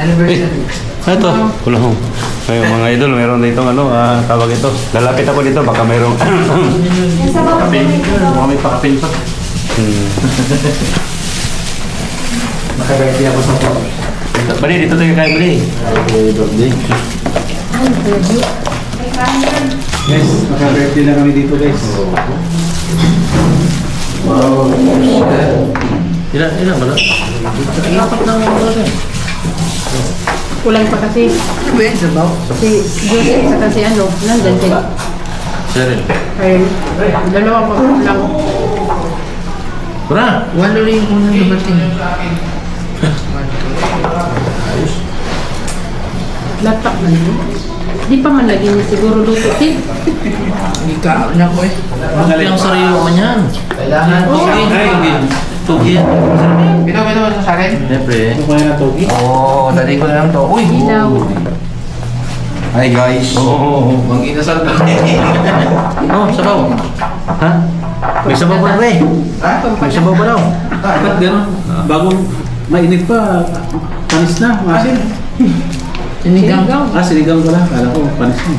Anniversary. Ito, kulong. Ngayon mga idol, meron dito tawag ito. Lalapit ako dito, baka mayroong Kapin. Mukha may pakapin pa. Nakabati ako sa papa. Bali, dito tayo kayo, Bali. Happy birthday. Guys, nakabati na kami dito guys. Wow. Ilan ba na? Dapat na mga Kulang pa kasi. Ano yan? Sabaw? Si Joseph sa kasi nandun din. Cheryl. Ayun. Dalawa pa lang. Bra! Walo rin yung unang dumating. Laptop man yun. Di pa man lagi niya siguro luto. Hindi ka na ko eh. Ang sariwa man yan. Kailangan. Tugin. Pinaw sa akin? Siyempre. Ano kaya na togi? Oo, dali ko na lang to. Uy! Ilaw. Hi guys. Oo. Mang inasal ka. Oh, sabaw. Ha? May sabaw pa na eh. Ha? May sabaw pa daw. Ba't gano'n? Bagong mainit pa, panis na, masin. Sinigang. Sinigang pala. Kala ko, panis na.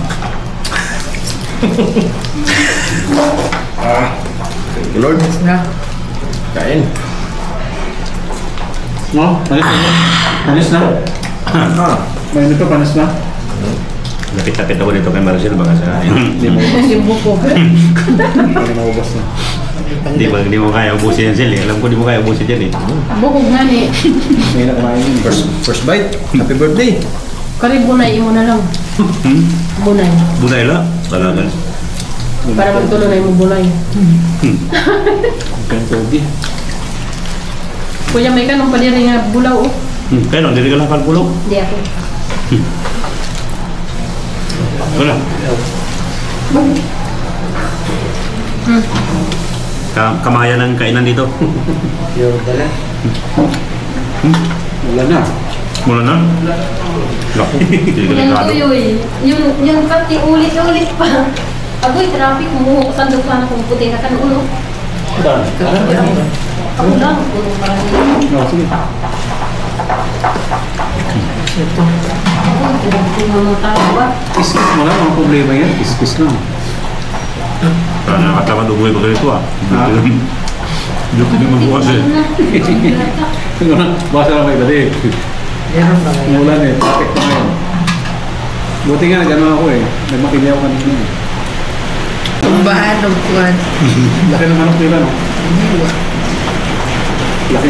Lord. Na. Kain. No? Panis na. Panis na. Mainit pa, panis na. Lapit-lapit ako dito kay Marcel, baka sa Hindi mo Yung buko. Hindi maubos na. Hindi mo kaya ubusin yan, Sil. Alam ko di mo kaya ubusin yan eh. Bukog nga ni. May na kumain yun. First bite. Happy birthday. Kari bunay mo na lang. Bunay. Bunay la? Talaga. Para magtuloy mo bunay. Ang togi. Kuya may kanong pa din nga bulaw. Kaya nang, hindi ka lang kalpulog. Hindi ako. Wala. Kamaya ng kainan dito. Yung dala. Wala na. Mula na? Laki. Yan Delikado. tuyoy. Yung pati ulit-ulit pa. Agoy, traffic mo. Sandok ka na kung puti na kan ulo. Ako lang. Puro parang yun. No, sige. Ito. Ako, kung mga tao ba? Kiss-kiss mo lang. Ang problema yan. Kiss-kiss lang. Nakatawa dugoy ko dito ah. Ha? Dito din magbukas eh. Basa lang may balik. Meron ba ngayon? Umulan eh. Traffic pa ngayon. Buti nga, gano'n ako eh. Nagmakilya ako kanina eh. Tumbahan ng kuwan. Laki ng manok nila, no? Hindi ba? Laki.